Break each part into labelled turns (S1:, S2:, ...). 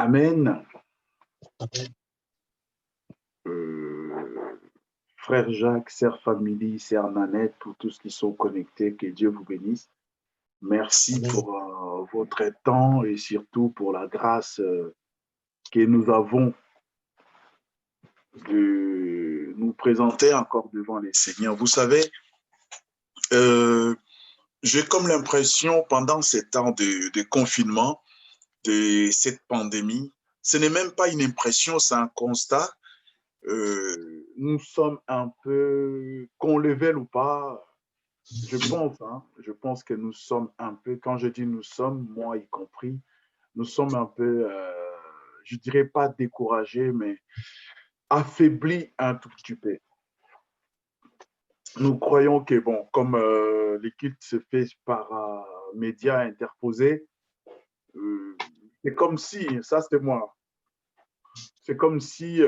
S1: Amen. Frère Jacques, sœur Famille, sœur Nanette, pour tous qui sont connectés, que Dieu vous bénisse. Merci pour votre temps et surtout pour la grâce que nous avons de nous présenter encore devant les Seigneurs. Vous savez, j'ai comme l'impression pendant ces temps de confinement, de cette pandémie, ce n'est même pas une impression, c'est un constat. Nous sommes un peu, qu'on le veuille ou pas, je pense que nous sommes un peu, quand je dis nous sommes, moi y compris, nous sommes un peu, je dirais pas découragés, mais affaiblis un tout petit peu. Nous croyons que, bon, comme les cultes se fait par médias interposés, c'est comme si, ça c'est moi, c'est comme si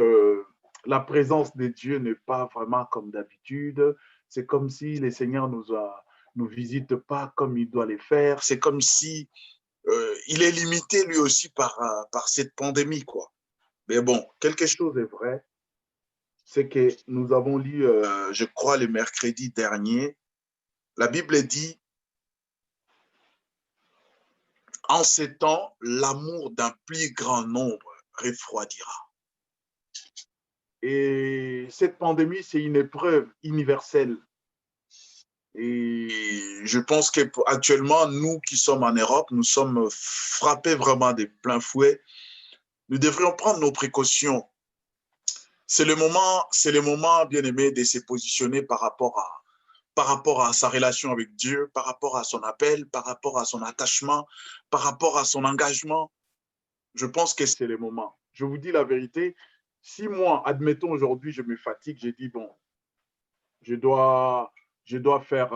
S1: la présence de Dieu n'est pas vraiment comme d'habitude. C'est comme si le Seigneur nous visite pas comme il doit les faire. C'est comme si il est limité lui aussi par cette pandémie, quoi. Mais bon, quelque chose est vrai, c'est que nous avons lu, je crois, le mercredi dernier, la Bible dit, en ces temps, l'amour d'un plus grand nombre refroidira. Et cette pandémie, c'est une épreuve universelle. Et je pense qu'actuellement, nous qui sommes en Europe, nous sommes frappés vraiment de plein fouet. Nous devrions prendre nos précautions. C'est le moment, bien aimé, de se positionner par rapport à sa relation avec Dieu, par rapport à son appel, par rapport à son attachement, par rapport à son engagement. Je pense que c'est le moment. Je vous dis la vérité, si moi, admettons aujourd'hui, je me fatigue, j'ai dit, bon, je dois faire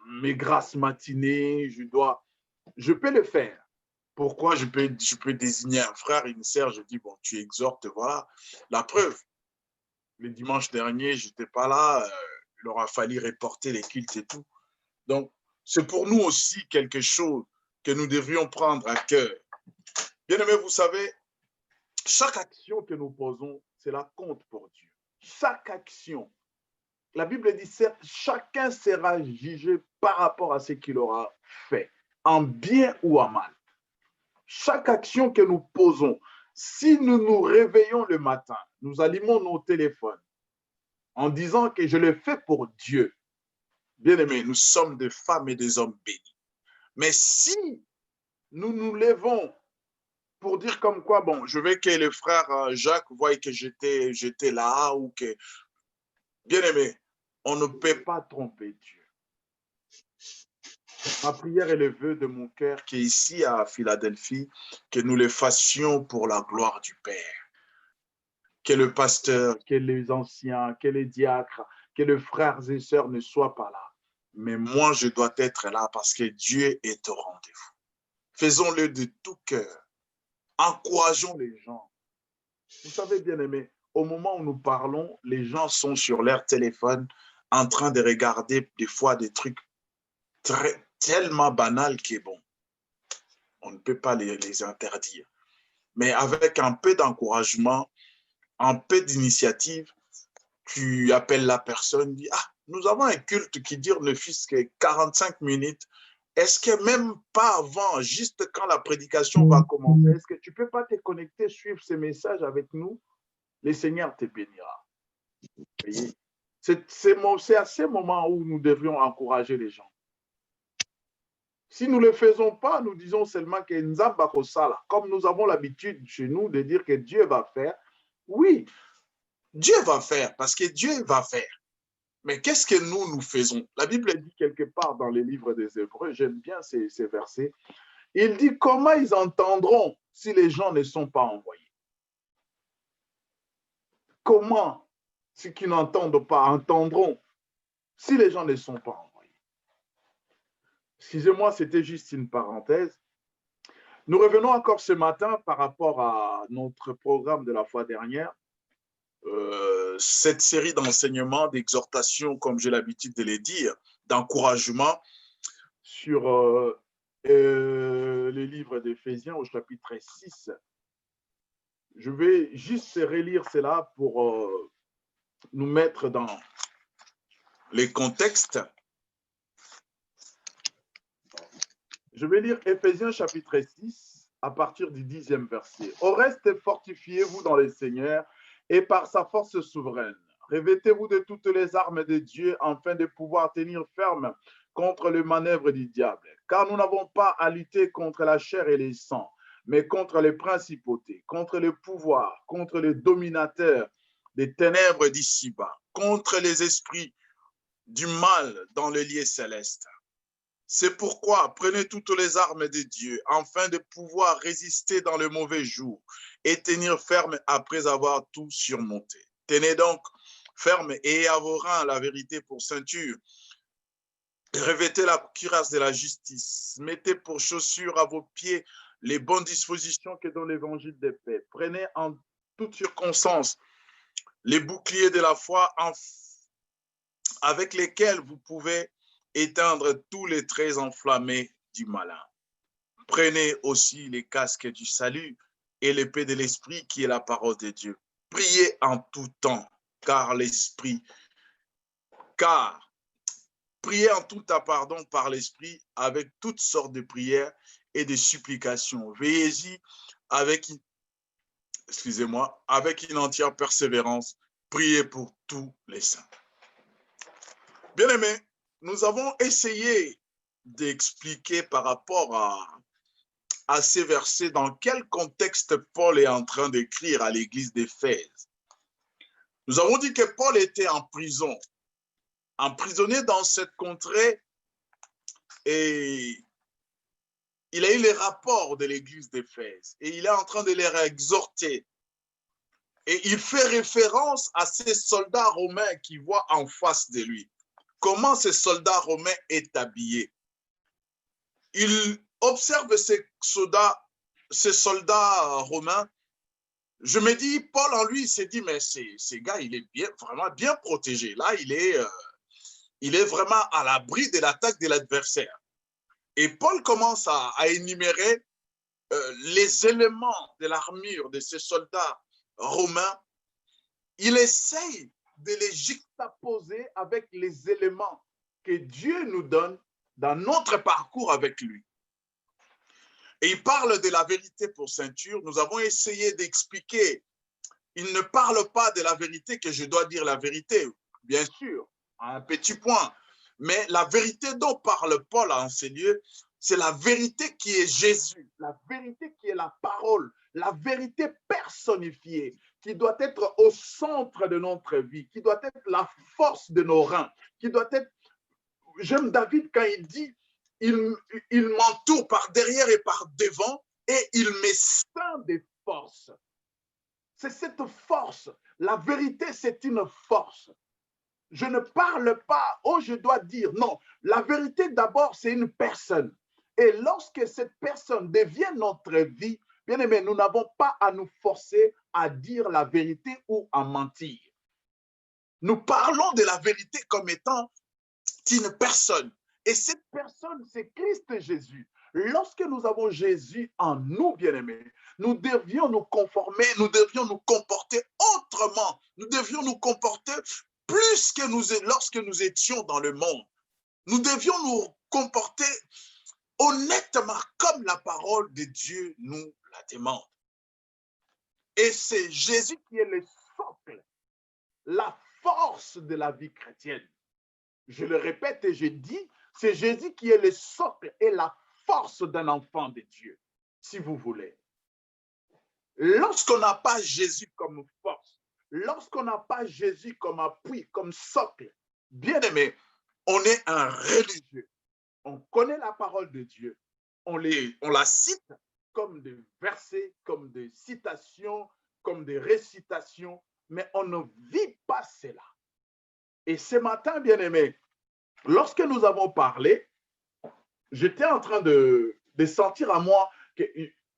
S1: mes grasses matinées, je peux le faire. Pourquoi je peux désigner un frère, une sœur, je dis, bon, tu exhortes, voilà. La preuve, le dimanche dernier, je n'étais pas là, il aura fallu reporter les cultes et tout. Donc, c'est pour nous aussi quelque chose que nous devrions prendre à cœur. Bien aimé, vous savez, chaque action que nous posons, c'est la compte pour Dieu. Chaque action. La Bible dit, chacun sera jugé par rapport à ce qu'il aura fait, en bien ou en mal. Chaque action que nous posons, si nous nous réveillons le matin, nous allumons nos téléphones en disant que je le fais pour Dieu. Bien aimé, nous sommes des femmes et des hommes bénis. Mais si nous nous levons pour dire comme quoi, bon, je veux que le frère Jacques voie que j'étais là ou que... Bien aimé, on ne peut pas tromper Dieu. Ma prière est le vœu de mon cœur qui est ici à Philadelphie, que nous le fassions pour la gloire du Père. Que le pasteur, que les anciens, que les diacres, que les frères et sœurs ne soient pas là. Mais moi, je dois être là parce que Dieu est au rendez-vous. Faisons-le de tout cœur. Encourageons les gens. Vous savez, bien aimé, au moment où nous parlons, les gens sont sur leur téléphone en train de regarder des fois des trucs tellement banals qui est bon. On ne peut pas les interdire. Mais avec un peu d'encouragement, un peu d'initiative, tu appelles la personne, dis, ah, nous avons un culte qui dure ne fût-ce que 45 minutes. Est-ce que même pas avant, juste quand la prédication va commencer, est-ce que tu ne peux pas te connecter, suivre ces messages avec nous? Le Seigneur te bénira. C'est à ce moment où nous devrions encourager les gens. Si nous ne le faisons pas, nous disons seulement que Nzamba Kosala, comme nous avons l'habitude chez nous de dire que Dieu va faire, oui, Dieu va faire parce que Dieu va faire. Mais qu'est-ce que nous faisons? La Bible dit quelque part dans les livres des Hébreux, j'aime bien ces versets, il dit comment ils entendront si les gens ne sont pas envoyés? Comment ceux qui n'entendent pas entendront si les gens ne sont pas envoyés? Excusez-moi, c'était juste une parenthèse. Nous revenons encore ce matin par rapport à notre programme de la fois dernière. Cette série d'enseignements, d'exhortations, comme j'ai l'habitude de les dire, d'encouragement sur les livre d'Éphésiens au chapitre 6. Je vais juste relire cela pour nous mettre dans les contextes. Je vais lire Éphésiens chapitre 6 à partir du 10e verset. Au reste, fortifiez-vous dans le Seigneur et par sa force souveraine. Revêtez-vous de toutes les armes de Dieu afin de pouvoir tenir ferme contre les manœuvres du diable. Car nous n'avons pas à lutter contre la chair et les sangs, mais contre les principautés, contre les pouvoirs, contre les dominateurs des ténèbres d'ici-bas, contre les esprits du mal dans les lieux célestes. C'est pourquoi prenez toutes les armes de Dieu afin de pouvoir résister dans le mauvais jour et tenir ferme après avoir tout surmonté. Tenez donc ferme et à vos reins la vérité pour ceinture. Revêtez la cuirasse de la justice. Mettez pour chaussures à vos pieds les bonnes dispositions que donne l'évangile de paix. Prenez en toutes circonstances les boucliers de la foi avec lesquels vous pouvez éteindre tous les traits enflammés du malin. Prenez aussi les casques du salut et l'épée de l'esprit qui est la parole de Dieu. Priez en tout temps, priez en tout temps, par l'esprit avec toutes sortes de prières et de supplications. Veillez-y avec une entière persévérance. Priez pour tous les saints. Bien-aimés, nous avons essayé d'expliquer par rapport à ces versets dans quel contexte Paul est en train d'écrire à l'église d'Éphèse. Nous avons dit que Paul était en prison, emprisonné dans cette contrée, et il a eu les rapports de l'église d'Éphèse et il est en train de les exhorter. Et il fait référence à ces soldats romains qu'il voit en face de lui. Comment ces soldats romains est habillé. Il observe ces soldats romains. Je me dis, Paul en lui, il s'est dit, mais ces gars, il est vraiment bien protégé. Là, il est vraiment à l'abri de l'attaque de l'adversaire. Et Paul commence à énumérer les éléments de l'armure de ces soldats romains. Il essaye de les juxtaposer avec les éléments que Dieu nous donne dans notre parcours avec lui. Et il parle de la vérité pour ceinture. Nous avons essayé d'expliquer. Il ne parle pas de la vérité que je dois dire la vérité, bien sûr, à un petit point. Mais la vérité dont parle Paul en ces lieux, c'est la vérité qui est Jésus, la vérité qui est la parole, la vérité personnifiée, qui doit être au centre de notre vie, qui doit être la force de nos reins, qui doit être... J'aime David quand il dit, il m'entoure par derrière et par devant et il me ceint des forces. C'est cette force. La vérité, c'est une force. Je ne parle pas, je dois dire, non. La vérité, d'abord, c'est une personne. Et lorsque cette personne devient notre vie, bien aimé, nous n'avons pas à nous forcer à dire la vérité ou à mentir. Nous parlons de la vérité comme étant une personne. Et cette personne, c'est Christ Jésus. Lorsque nous avons Jésus en nous, bien-aimés, nous devions nous conformer, nous devions nous comporter autrement. Nous devions nous comporter plus que lorsque nous étions dans le monde. Nous devions nous comporter honnêtement comme la parole de Dieu nous la demande. Et c'est Jésus qui est le socle, la force de la vie chrétienne. Je le répète et je dis, c'est Jésus qui est le socle et la force d'un enfant de Dieu, si vous voulez. Lorsqu'on n'a pas Jésus comme force, lorsqu'on n'a pas Jésus comme appui, comme socle, bien aimé, on est un religieux. On connaît la parole de Dieu, on la cite comme des versets, comme des citations, comme des récitations, mais on ne vit pas cela. Et ce matin, bien aimé, lorsque nous avons parlé, j'étais en train de sentir à moi que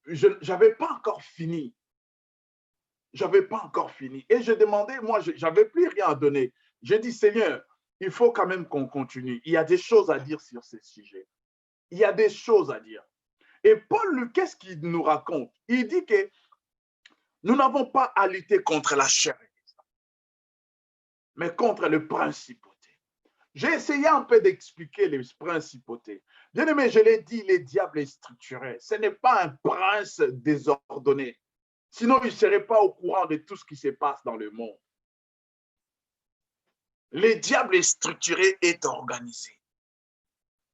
S1: je n'avais pas encore fini. Je n'avais pas encore fini. Et je demandais, moi, je n'avais plus rien à donner. J'ai dit, Seigneur, il faut quand même qu'on continue. Il y a des choses à dire sur ce sujet. Il y a des choses à dire. Et Paul, qu'est-ce qu'il nous raconte? Il dit que nous n'avons pas à lutter contre la chair, mais contre les principautés. J'ai essayé un peu d'expliquer les principautés. Bien aimé, je l'ai dit, le diable est structuré. Ce n'est pas un prince désordonné. Sinon, il ne serait pas au courant de tout ce qui se passe dans le monde. Le diable est structuré, est organisé.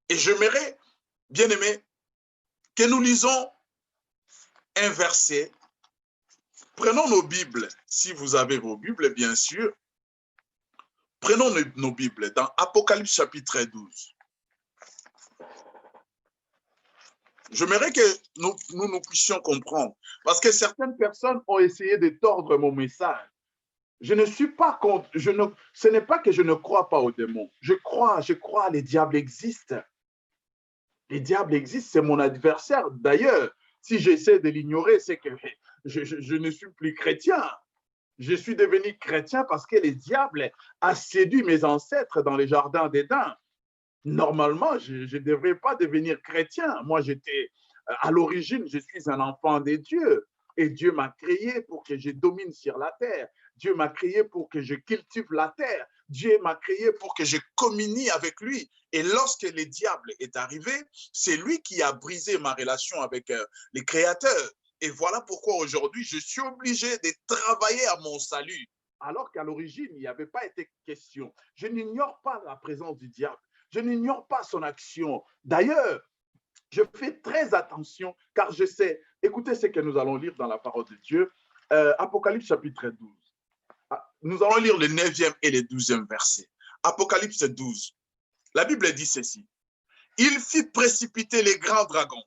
S1: Et j'aimerais, bien aimé, que nous lisons un verset. Prenons nos Bibles, si vous avez vos Bibles, bien sûr. Prenons nos Bibles dans Apocalypse chapitre 12. J'aimerais que nous puissions comprendre, parce que certaines personnes ont essayé de tordre mon message. Je ne suis pas contre, ce n'est pas que je ne crois pas aux démons. Je crois, les diables existent. Les diables existent, c'est mon adversaire. D'ailleurs, si j'essaie de l'ignorer, c'est que je ne suis plus chrétien. Je suis devenu chrétien parce que le diable a séduit mes ancêtres dans les jardins d'Éden. Normalement, je ne devrais pas devenir chrétien. Moi, à l'origine, je suis un enfant de Dieu. Et Dieu m'a créé pour que je domine sur la terre. Dieu m'a créé pour que je cultive la terre. Dieu m'a créé pour que je communie avec lui. Et lorsque le diable est arrivé, c'est lui qui a brisé ma relation avec les créateurs. Et voilà pourquoi aujourd'hui, je suis obligé de travailler à mon salut. Alors qu'à l'origine, il n'y avait pas été question. Je n'ignore pas la présence du diable. Je n'ignore pas son action. D'ailleurs, je fais très attention car je sais, écoutez ce que nous allons lire dans la parole de Dieu, Apocalypse chapitre 12. Nous allons lire le 9e et le 12e verset. Apocalypse 12. La Bible dit ceci. Il fit précipiter les grands dragons,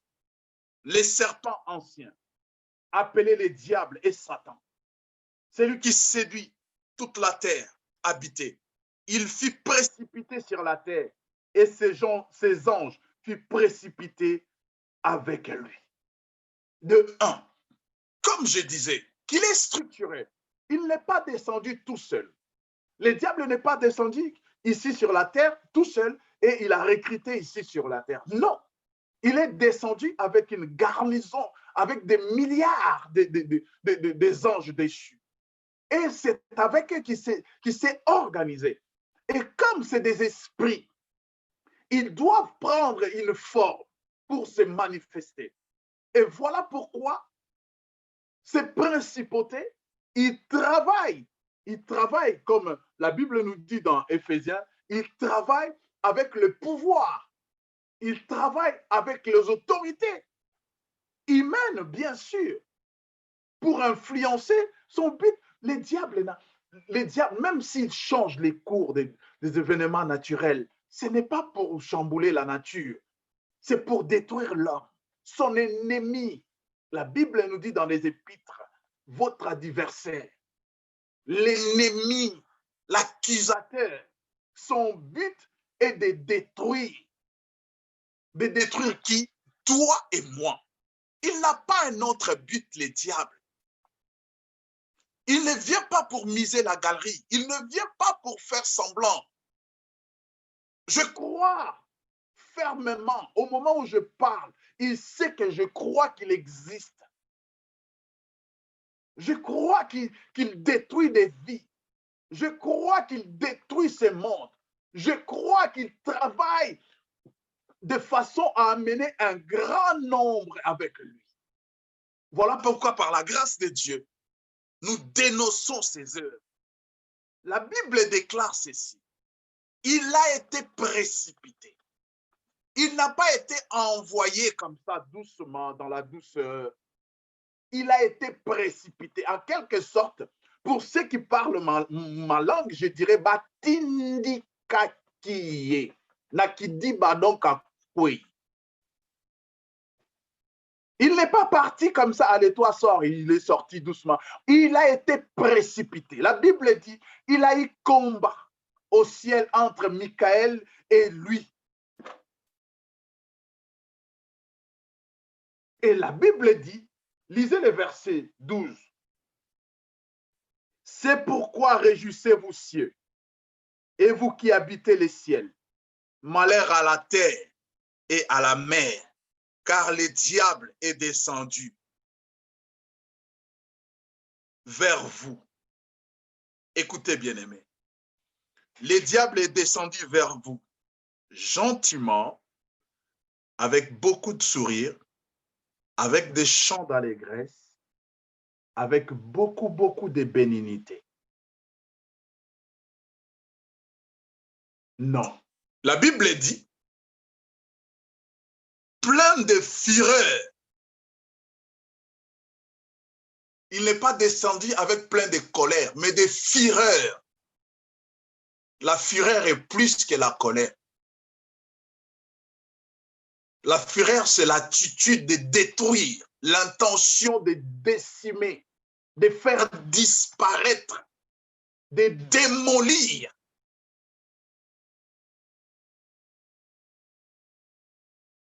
S1: les serpents anciens, appelés les diables et Satan. C'est lui qui séduit toute la terre habitée. Il fit précipiter sur la terre et ses anges furent précipités avec lui. De un, comme je disais, qu'il est structuré. Il n'est pas descendu tout seul. Le diable n'est pas descendu ici sur la terre tout seul et il a recruté ici sur la terre. Non, il est descendu avec une garnison, avec des milliards des anges déchus. Et c'est avec eux qu'il s'est organisé. Et comme c'est des esprits, ils doivent prendre une forme pour se manifester. Et voilà pourquoi ces principautés, ils travaillent comme la Bible nous dit dans Éphésiens, ils travaillent avec le pouvoir, ils travaillent avec les autorités humaines, bien pour influencer son but. Les diables, même s'ils changent les cours des événements naturels, ce n'est pas pour chambouler la nature, c'est pour détruire l'homme, son ennemi. La Bible nous dit dans les épîtres, votre adversaire, l'ennemi, l'accusateur, son but est de détruire. De détruire qui? Toi et moi. Il n'a pas un autre but, le diable. Il ne vient pas pour miser la galerie. Il ne vient pas pour faire semblant. Je crois fermement, au moment où je parle, il sait que je crois qu'il existe. Je crois qu'il détruit des vies. Je crois qu'il détruit ces mondes. Je crois qu'il travaille de façon à amener un grand nombre avec lui. Voilà pourquoi, par la grâce de Dieu, nous dénonçons ces œuvres. La Bible déclare ceci. Il a été précipité. Il n'a pas été envoyé comme ça doucement, dans la douceur. Il a été précipité. En quelque sorte, pour ceux qui parlent ma langue, je dirais batindi kakiye. Nakidi badon kakui. Il n'est pas parti comme ça, allez, toi, sors. Il est sorti doucement. Il a été précipité. La Bible dit, il a eu combat au ciel entre Michael et lui. Et la Bible dit, lisez le verset 12. C'est pourquoi réjouissez-vous, cieux, et vous qui habitez les ciels. Malheur à la terre et à la mer, car le diable est descendu vers vous. Écoutez, bien-aimés, le diable est descendu vers vous gentiment, avec beaucoup de sourire, avec des chants d'allégresse, avec beaucoup de bénignité. Non. La Bible dit, plein de fureur. Il n'est pas descendu avec plein de colère, mais de fureur. La fureur est plus que la colère. La fureur, c'est l'attitude de détruire, l'intention de décimer, de faire disparaître, de démolir.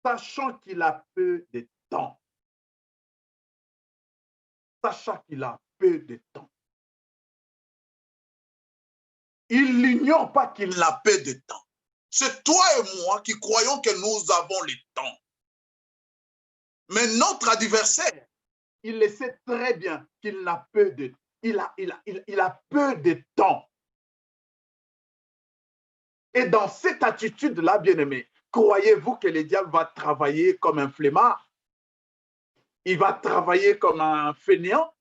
S1: Sachant qu'il a peu de temps. Sachant qu'il a peu de temps. Il n'ignore pas qu'il n'a peu de temps. C'est toi et moi qui croyons que nous avons le temps. Mais notre adversaire, il le sait très bien qu'il n'a peu de temps. Il a peu de temps. Et dans cette attitude-là, bien-aimé, croyez-vous que le diable va travailler comme un flemmard? Il va travailler comme un fainéant?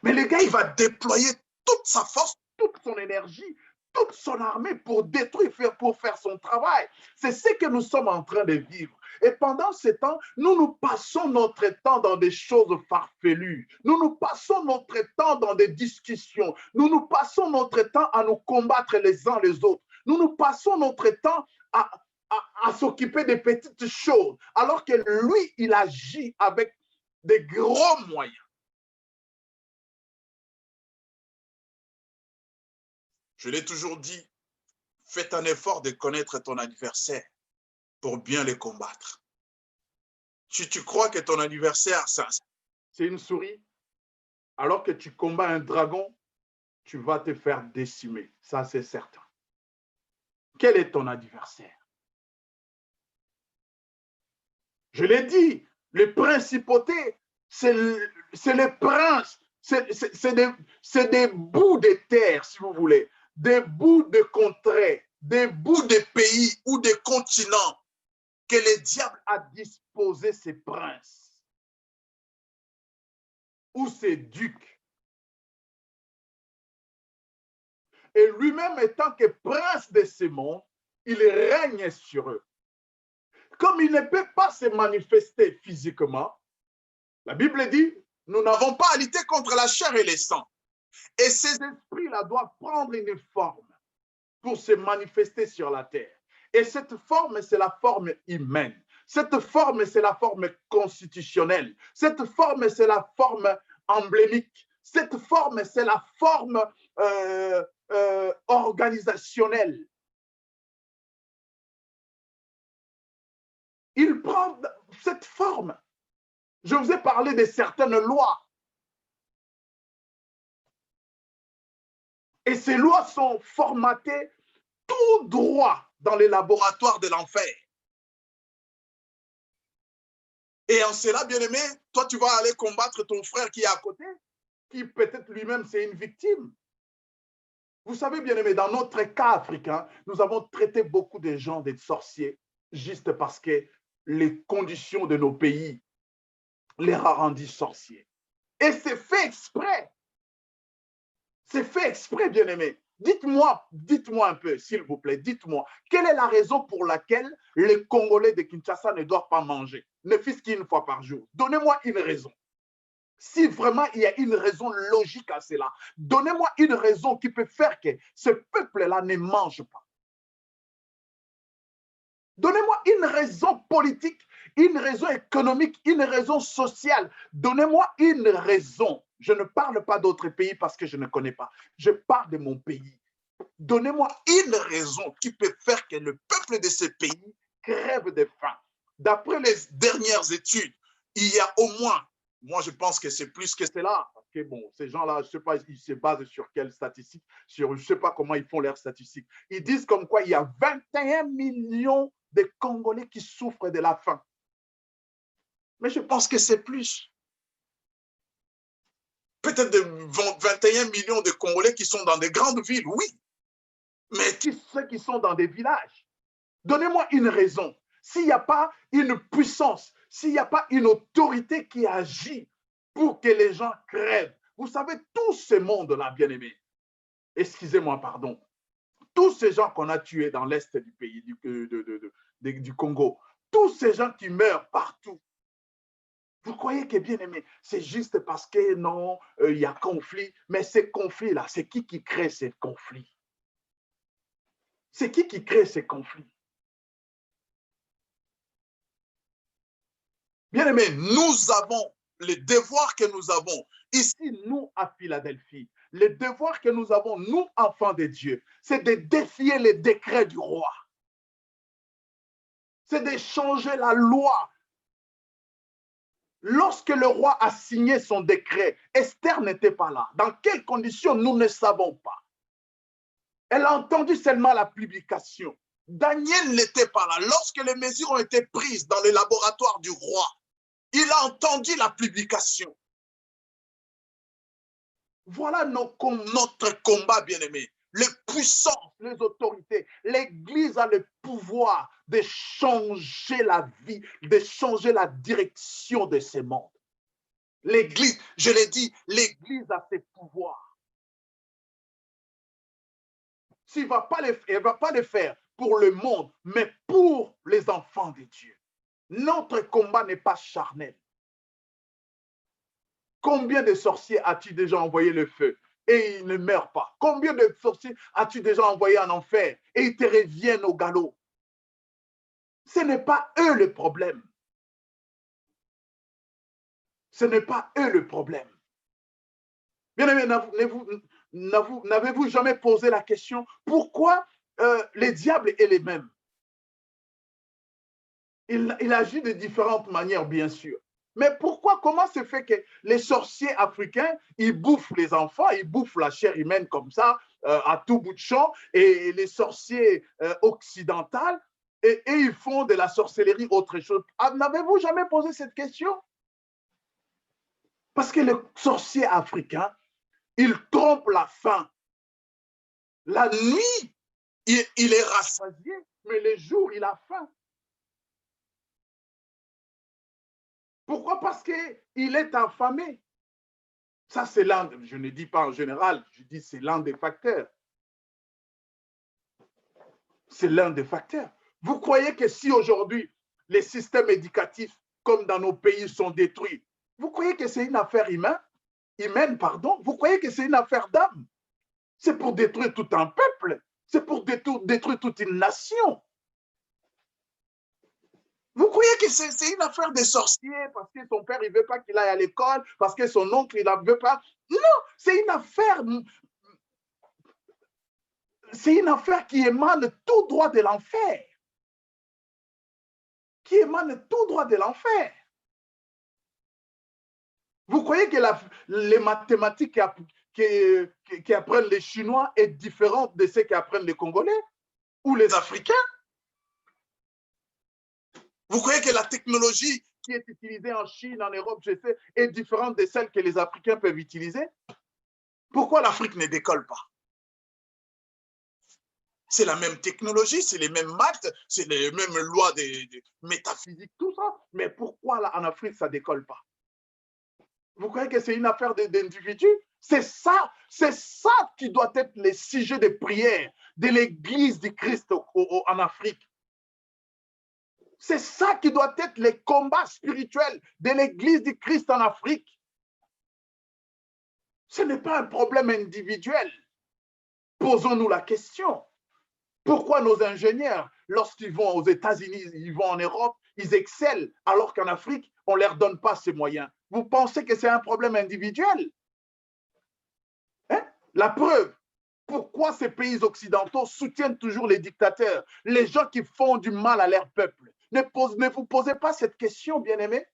S1: Mais le gars, il va déployer toute sa force, toute son énergie, toute son armée pour détruire, pour faire son travail. C'est ce que nous sommes en train de vivre. Et pendant ce temps, nous passons notre temps dans des choses farfelues. Nous passons notre temps dans des discussions. Nous passons notre temps à nous combattre les uns les autres. Nous passons notre temps à s'occuper des petites choses, alors que lui, il agit avec des gros moyens. Je l'ai toujours dit, faites un effort de connaître ton adversaire pour bien le combattre. Si tu crois que ton adversaire, c'est une souris, alors que tu combats un dragon, tu vas te faire décimer. Ça, c'est certain. Quel est ton adversaire? Je l'ai dit, les principautés, c'est les princes, c'est des bouts de terre, si vous voulez, des bouts de contrées, des bouts de pays ou de continents que le diable a disposé ses princes ou ses ducs. Et lui-même étant que prince de ce monde, il règne sur eux. Comme il ne peut pas se manifester physiquement, la Bible dit, nous n'avons pas à lutter contre la chair et le sang. Et ces esprits-là doivent prendre une forme pour se manifester sur la terre. Et cette forme, c'est la forme humaine. Cette forme, c'est la forme constitutionnelle. Cette forme, c'est la forme emblémique. Cette forme, c'est la forme organisationnelle. Il prend cette forme. Je vous ai parlé de certaines lois. Et ces lois sont formatées tout droit dans les laboratoires de l'enfer. Et en cela, bien-aimé, toi, tu vas aller combattre ton frère qui est à côté, qui peut-être lui-même, c'est une victime. Vous savez, bien-aimé, dans notre cas africain, nous avons traité beaucoup de gens des sorciers juste parce que les conditions de nos pays les a rendus sorciers. Et c'est fait exprès. C'est fait exprès, bien-aimé. Dites-moi un peu, s'il vous plaît, dites-moi, quelle est la raison pour laquelle les Congolais de Kinshasa ne doivent pas manger, ne fût-ce qu'une fois par jour? Donnez-moi une raison. Si vraiment il y a une raison logique à cela, donnez-moi une raison qui peut faire que ce peuple-là ne mange pas. Donnez-moi une raison politique, une raison économique, une raison sociale. Donnez-moi une raison. Je ne parle pas d'autres pays parce que je ne connais pas. Je parle de mon pays. Donnez-moi une raison qui peut faire que le peuple de ce pays crève de faim. D'après les dernières études, il y a au moins, moi je pense que c'est plus que cela, parce que bon, ces gens-là, je ne sais pas, ils se basent sur quelles statistiques, je ne sais pas comment ils font leurs statistiques. Ils disent comme quoi il y a 21 millions des Congolais qui souffrent de la faim. Mais je pense que c'est plus. Peut-être de 21 millions de Congolais qui sont dans des grandes villes, oui. Mais ceux qui sont dans des villages, donnez-moi une raison. S'il n'y a pas une puissance, s'il n'y a pas une autorité qui agit pour que les gens crèvent, vous savez, tout ce monde-là, bien-aimé, excusez-moi, pardon, tous ces gens qu'on a tués dans l'Est du pays, du Congo, tous ces gens qui meurent partout, vous croyez que, bien aimé, c'est juste parce que non, il y a conflit, mais ces conflits-là, c'est qui crée ces conflits? C'est qui crée ces conflits? Bien aimé, nous avons les devoirs que nous avons ici, nous, à Philadelphie. Les devoirs que nous avons, nous, enfants de Dieu, c'est de défier les décrets du roi. C'est de changer la loi. Lorsque le roi a signé son décret, Esther n'était pas là. Dans quelles conditions, nous ne savons pas. Elle a entendu seulement la publication. Daniel n'était pas là. Lorsque les mesures ont été prises dans le laboratoire du roi, il a entendu la publication. Voilà notre combat, bien-aimé. Les puissances, les autorités, l'Église a le pouvoir de changer la vie, de changer la direction de ce monde. L'Église, je l'ai dit, l'Église a ses pouvoirs. Elle ne va pas le faire pour le monde, mais pour les enfants de Dieu. Notre combat n'est pas charnel. Combien de sorciers as-tu déjà envoyé le feu et ils ne meurent pas? Combien de sorciers as-tu déjà envoyé en enfer et ils te reviennent au galop? Ce n'est pas eux le problème. Ce n'est pas eux le problème. Bien aimé, n'avez-vous jamais posé la question pourquoi les diables est les mêmes? Il agit de différentes manières, bien sûr. Mais pourquoi, comment se fait que les sorciers africains, ils bouffent les enfants, ils bouffent la chair humaine comme ça, à tout bout de champ, et les sorciers occidentaux, et ils font de la sorcellerie autre chose? N'avez-vous jamais posé cette question? Parce que le sorcier africain, il trompe la faim. La nuit, il est rassasié, mais le jour, il a faim. Pourquoi? Parce qu'il est affamé. Ça, c'est l'un, je ne dis pas en général, je dis c'est l'un des facteurs. C'est l'un des facteurs. Vous croyez que si aujourd'hui, les systèmes éducatifs, comme dans nos pays, sont détruits, vous croyez que c'est une affaire humaine, pardon? Vous croyez que c'est une affaire d'âme? C'est pour détruire tout un peuple. C'est pour détruire toute une nation. Vous croyez que c'est une affaire des sorciers parce que son père ne veut pas qu'il aille à l'école, parce que son oncle il ne veut pas? Non, c'est une affaire qui émane tout droit de l'enfer. Qui émane tout droit de l'enfer. Vous croyez que les mathématiques qui apprennent les Chinois est différente de ceux qui apprennent les Congolais ou les Africains? Vous croyez que la technologie qui est utilisée en Chine, en Europe, je sais, est différente de celle que les Africains peuvent utiliser? Pourquoi l'Afrique ne décolle pas? C'est la même technologie, c'est les mêmes maths, c'est les mêmes lois de métaphysique, tout ça. Mais pourquoi là, en Afrique, ça ne décolle pas? Vous croyez que c'est une affaire d'individus? C'est ça qui doit être le sujet de prière de l'Église du Christ en Afrique. C'est ça qui doit être le combat spirituel de l'Église du Christ en Afrique. Ce n'est pas un problème individuel. Posons-nous la question. Pourquoi nos ingénieurs, lorsqu'ils vont aux États-Unis, ils vont en Europe, ils excellent, alors qu'en Afrique, on ne leur donne pas ces moyens? Vous pensez que c'est un problème individuel? Hein? La preuve, pourquoi ces pays occidentaux soutiennent toujours les dictateurs, les gens qui font du mal à leur peuple? Ne vous posez pas cette question, bien-aimés.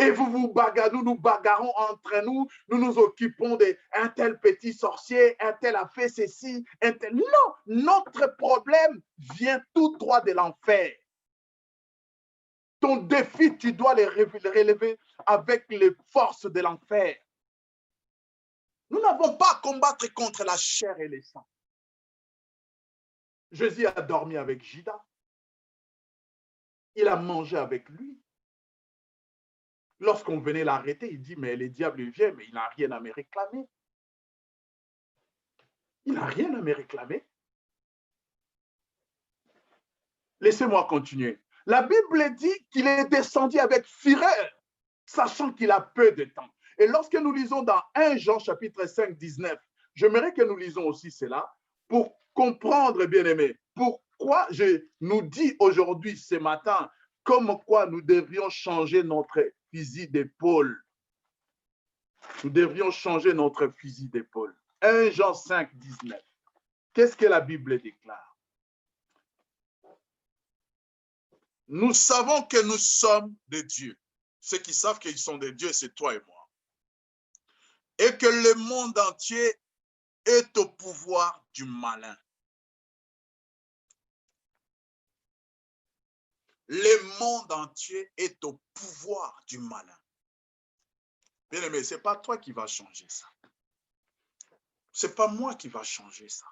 S1: Et vous vous bagarrez, nous nous bagarrons entre nous, nous nous occupons d'un tel petit sorcier, un tel a fait ceci, un tel... Non, notre problème vient tout droit de l'enfer. Ton défi, tu dois le relever avec les forces de l'enfer. Nous n'avons pas à combattre contre la chair et le sang. Jésus a dormi avec Judas. Il a mangé avec lui. Lorsqu'on venait l'arrêter, il dit, mais le diable vient, mais il n'a rien à me réclamer. Il n'a rien à me réclamer. Laissez-moi continuer. La Bible dit qu'il est descendu avec fureur, sachant qu'il a peu de temps. Et lorsque nous lisons dans 1 Jean chapitre 5, 19, j'aimerais que nous lisons aussi cela pour comprendre, bien-aimés, pourquoi je nous dis aujourd'hui, ce matin, comme quoi nous devrions changer notre fusil d'épaule. Nous devrions changer notre fusil d'épaule. 1 Jean 5, 19. Qu'est-ce que la Bible déclare? Nous savons que nous sommes des dieux. Ceux qui savent qu'ils sont des dieux, c'est toi et moi. Et que le monde entier est au pouvoir du malin. Le monde entier est au pouvoir du malin. Bien aimé, ce n'est pas toi qui vas changer ça. Ce n'est pas moi qui va changer ça.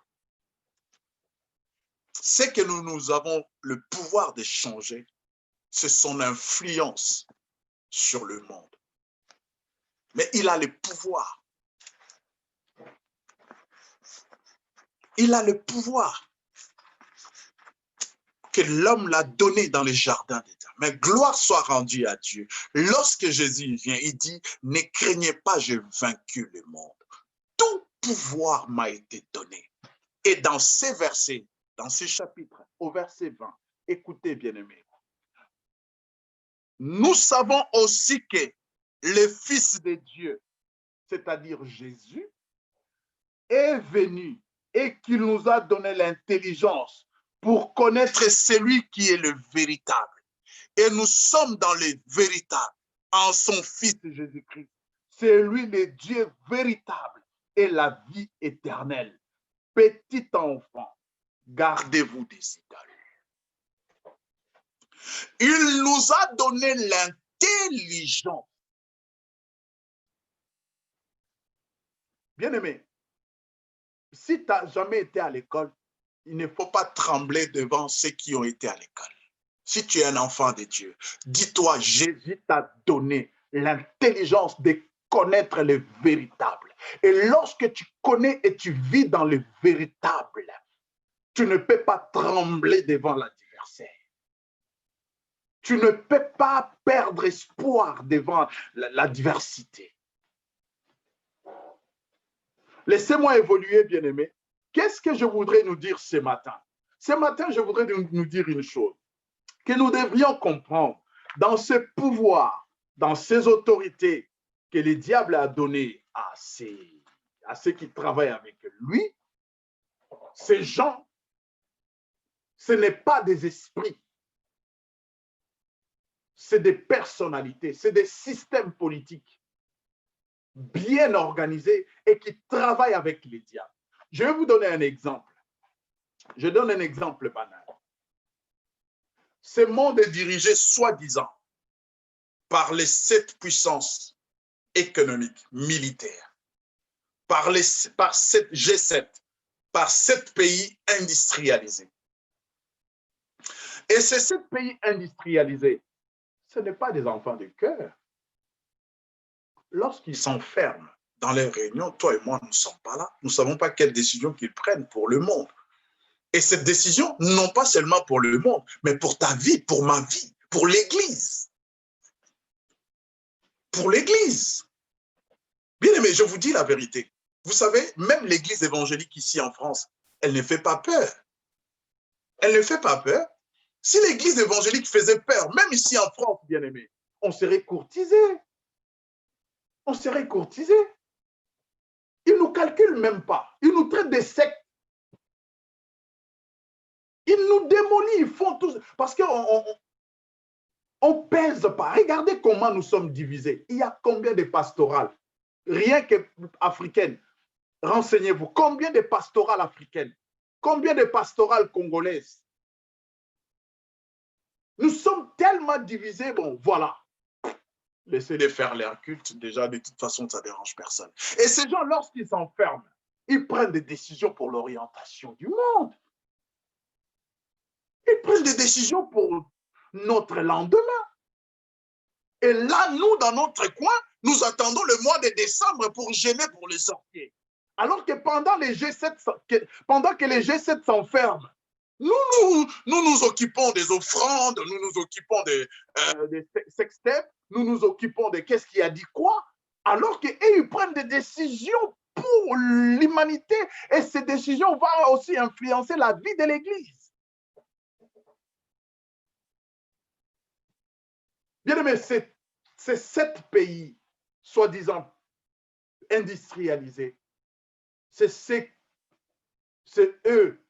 S1: C'est que nous avons le pouvoir de changer, c'est son influence sur le monde. Mais il a le pouvoir. Il a le pouvoir que l'homme l'a donné dans les jardins d'Éden. Mais gloire soit rendue à Dieu. Lorsque Jésus vient, il dit, ne craignez pas, j'ai vaincu le monde. Tout pouvoir m'a été donné. Et dans ces versets, dans ces chapitres, au verset 20, écoutez bien aimés, nous savons aussi que le Fils de Dieu, c'est-à-dire Jésus, est venu et qu'il nous a donné l'intelligence pour connaître celui qui est le véritable. Et nous sommes dans le véritable, en son Fils Jésus-Christ. C'est lui le Dieu véritable et la vie éternelle. Petit enfant, gardez-vous des idoles. Il nous a donné l'intelligence. Bien-aimé, si tu n'as jamais été à l'école, il ne faut pas trembler devant ceux qui ont été à l'école. Si tu es un enfant de Dieu, dis-toi, Jésus t'a donné l'intelligence de connaître le véritable. Et lorsque tu connais et tu vis dans le véritable, tu ne peux pas trembler devant l'adversaire. Tu ne peux pas perdre espoir devant l'adversité. Laissez-moi évoluer, bien-aimés. Qu'est-ce que je voudrais nous dire ce matin? Ce matin, je voudrais nous dire une chose, que nous devrions comprendre dans ce pouvoir, dans ces autorités que le diable a donné à ceux qui travaillent avec lui. Ces gens, ce n'est pas des esprits, c'est des personnalités, c'est des systèmes politiques bien organisés et qui travaillent avec les diables. Je vais vous donner un exemple. Je donne un exemple banal. Ce monde est dirigé soi-disant par les 7 puissances économiques, militaires, par cette G7, par 7 pays industrialisés. Et ces 7 pays industrialisés, ce n'est pas des enfants de cœur. Lorsqu'ils s'enferment dans les réunions, toi et moi, nous ne sommes pas là. Nous ne savons pas quelles décisions qu'ils prennent pour le monde. Et cette décision, non pas seulement pour le monde, mais pour ta vie, pour ma vie, pour l'Église. Pour l'Église. Bien aimé, je vous dis la vérité. Vous savez, même l'Église évangélique ici en France, elle ne fait pas peur. Elle ne fait pas peur. Si l'Église évangélique faisait peur, même ici en France, bien aimé, on serait courtisé. On serait courtisé. Ils ne nous calculent même pas. Ils nous traitent de sectes. Ils nous démolissent, ils font tout. Parce qu'on On ne pèse pas. Regardez comment nous sommes divisés. Il y a combien de pastorales? Rien qu'africaines. Renseignez-vous. Combien de pastorales africaines? Combien de pastorales congolaises? Nous sommes tellement divisés. Bon, voilà. Laissez-les faire leur culte. Déjà, de toute façon, ça ne dérange personne. Et ces gens, lorsqu'ils s'enferment, ils prennent des décisions pour l'orientation du monde. Ils prennent des décisions pour notre lendemain. Et là, nous, dans notre coin, nous attendons le mois de décembre pour gêner pour les sortir. Alors que pendant les G7, pendant que les G7 s'enferment, nous occupons des offrandes, nous nous occupons des sextapes, nous nous occupons de qu'est-ce qui a dit quoi, alors qu'eux, ils prennent des décisions pour l'humanité et ces décisions vont aussi influencer la vie de l'Église. Bien aimé, c'est 7 pays, soi-disant industrialisés. C'est eux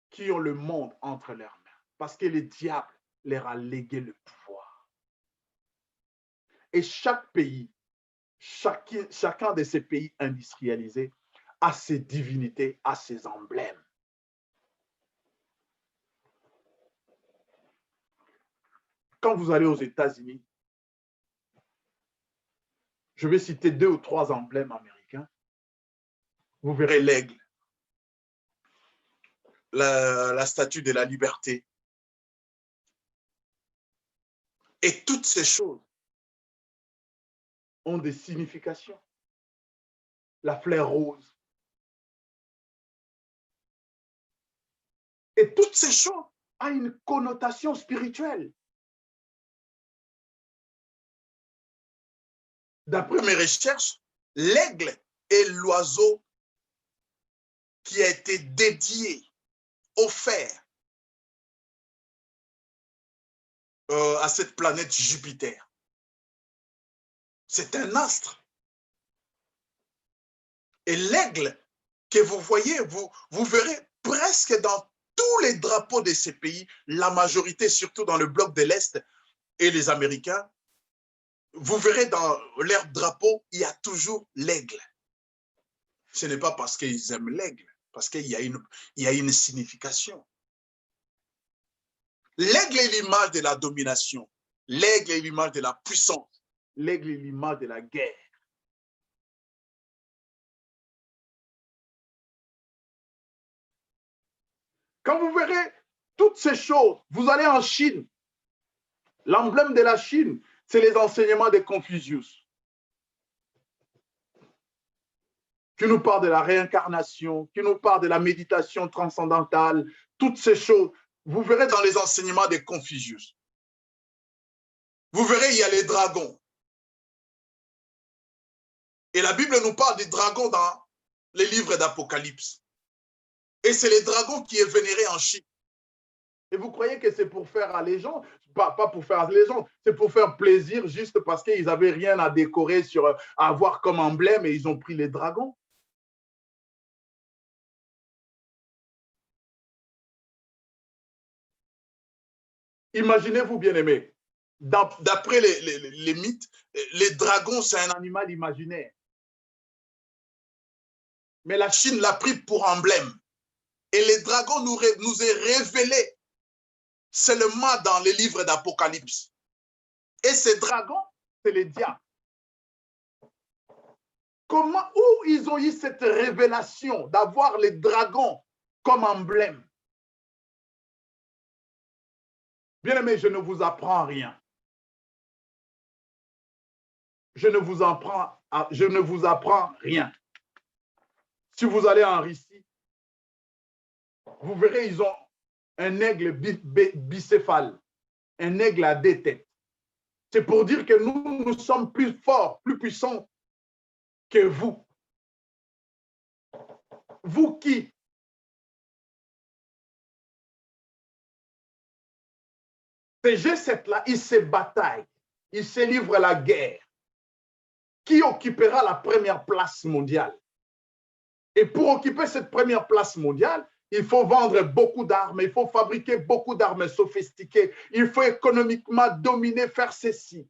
S1: qui ont le monde entre leurs mains, parce que le diable leur a légué le pouvoir. Et chaque pays, chacun de ces pays industrialisés a ses divinités, a ses emblèmes. Quand vous allez aux États-Unis, je vais citer 2 ou 3 emblèmes américains. Vous verrez l'aigle, la statue de la liberté. Et toutes ces choses ont des significations. La fleur rose. Et toutes ces choses ont une connotation spirituelle. D'après mes recherches, l'aigle est l'oiseau qui a été dédié, offert à cette planète Jupiter. C'est un astre. Et l'aigle que vous voyez, vous verrez presque dans tous les drapeaux de ces pays, la majorité, surtout dans le bloc de l'Est et les Américains, vous verrez dans leur drapeau, il y a toujours l'aigle. Ce n'est pas parce qu'ils aiment l'aigle, parce qu'il y a une signification. L'aigle est l'image de la domination. L'aigle est l'image de la puissance. L'aigle est l'image de la guerre. Quand vous verrez toutes ces choses, vous allez en Chine. L'emblème de la Chine, c'est les enseignements de Confucius, qui nous parle de la réincarnation, qui nous parle de la méditation transcendantale, toutes ces choses. Vous verrez dans les enseignements de Confucius. Vous verrez, il y a les dragons. Et la Bible nous parle des dragons dans les livres d'Apocalypse. Et c'est les dragons qui est vénéré en Chine. Et vous croyez que c'est pour faire à les gens? Pas pour faire à les gens, c'est pour faire plaisir juste parce qu'ils n'avaient rien à décorer, à avoir comme emblème et ils ont pris les dragons. Imaginez-vous, bien-aimés, d'après les mythes, les dragons, c'est un animal imaginaire. Mais la Chine l'a pris pour emblème. Et les dragons nous est révélé seulement dans les livres d'Apocalypse. Et ces dragons, c'est les diables. Où ils ont eu cette révélation d'avoir les dragons comme emblème? Bien-aimés, je ne vous apprends rien. Je ne vous apprends rien. Si vous allez en Russie, vous verrez, ils ont un aigle bicéphale, un aigle à 2 têtes. C'est pour dire que nous sommes plus forts, plus puissants que vous. Vous qui? Ces G7-là, ils se bataillent, ils se livrent la guerre. Qui occupera la première place mondiale? Et pour occuper cette première place mondiale, Il faut vendre beaucoup d'armes, il faut fabriquer beaucoup d'armes sophistiquées, il faut économiquement dominer, faire ceci.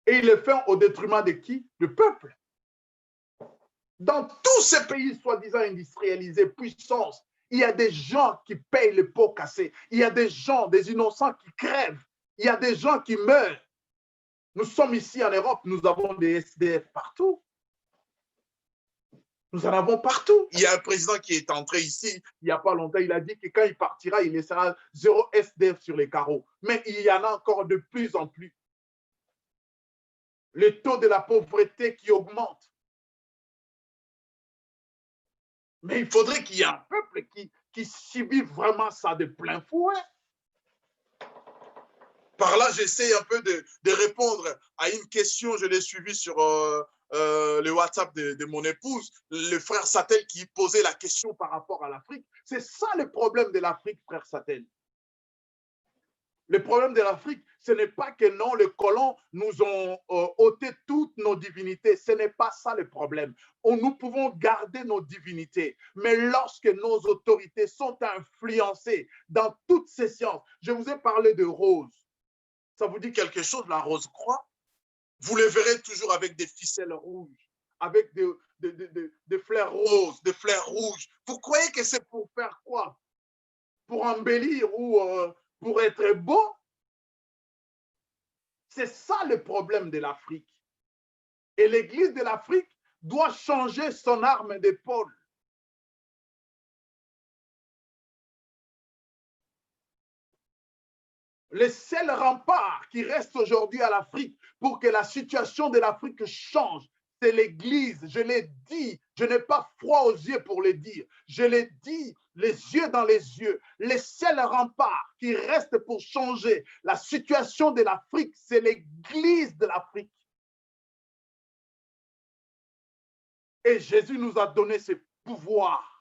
S1: Et il le fait au détriment de qui? Du peuple. Dans tous ces pays soi-disant industrialisés, puissance, il y a des gens qui payent les pots cassés. Il y a des gens, des innocents qui crèvent. Il y a des gens qui meurent. Nous sommes ici en Europe, nous avons des SDF partout. Nous en avons partout. Il y a un président qui est entré ici il n'y a pas longtemps. Il a dit que quand il partira, il laissera 0 SDF sur les carreaux. Mais il y en a encore de plus en plus. Le taux de la pauvreté qui augmente. Mais il faudrait qu'il y ait un peuple qui subit vraiment ça de plein fouet. Par là, j'essaie un peu de répondre à une question, je l'ai suivie sur le WhatsApp de mon épouse, le frère Satel qui posait la question par rapport à l'Afrique. C'est ça le problème de l'Afrique, frère Satel. Le problème de l'Afrique, ce n'est pas que non, les colons nous ont ôté toutes nos divinités. Ce n'est pas ça le problème. Nous pouvons garder nos divinités. Mais lorsque nos autorités sont influencées dans toutes ces sciences, je vous ai parlé de rose. Ça vous dit quelque chose, la rose-croix? Vous le verrez toujours avec des ficelles rouges, avec des fleurs roses, des fleurs rouges. Vous croyez que c'est pour faire quoi? Pour embellir ou pour être beau? C'est ça le problème de l'Afrique. Et l'Église de l'Afrique doit changer son arme d'épaule. Le seul rempart qui reste aujourd'hui à l'Afrique pour que la situation de l'Afrique change, c'est l'Église. Je l'ai dit, je n'ai pas froid aux yeux pour le dire. Je l'ai dit, les yeux dans les yeux. Le seul rempart qui reste pour changer la situation de l'Afrique, c'est l'Église de l'Afrique. Et Jésus nous a donné ce pouvoir.